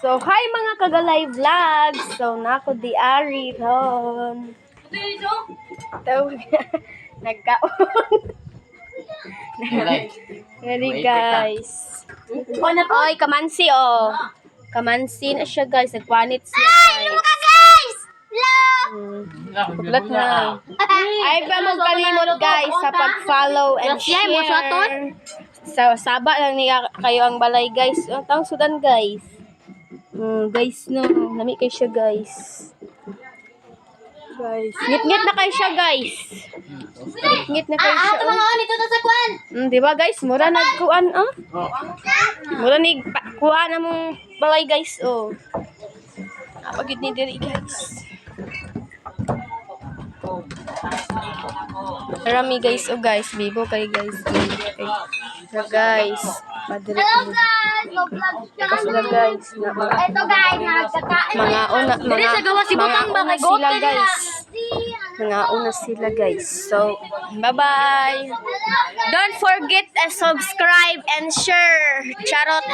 So, hi mga kagalay vlogs. So, nako di ari ron. Tawag nagkaon. Ready guys. Oy, kamansi oh. Kamansi na siya guys. Nagpanit siya guys. Paglat na. Ay ba mo kalimot guys sa pag-follow and share. So, saba lang niya kayo ang balay guys. Ang taong sudan guys. Guys no, nami kay siya guys. Guys, ngit-ngit na kay siya guys. Ngit na kay siya. Mga on ito na sa kwan. Di ba guys, mura nagkuan oh. Mura nig kuan among balay guys oh. Apagid ni diri guys. Rami guys oh guys, bibo kay guys. So guys, padre Hello guys, mag-vlog sila guys. Ito guys, nagkakain. Mga una, Dili sa gawa si Butang ba kay sila gote guys. Mga una sila guys. So, bye-bye. Don't forget to subscribe and share. Charot.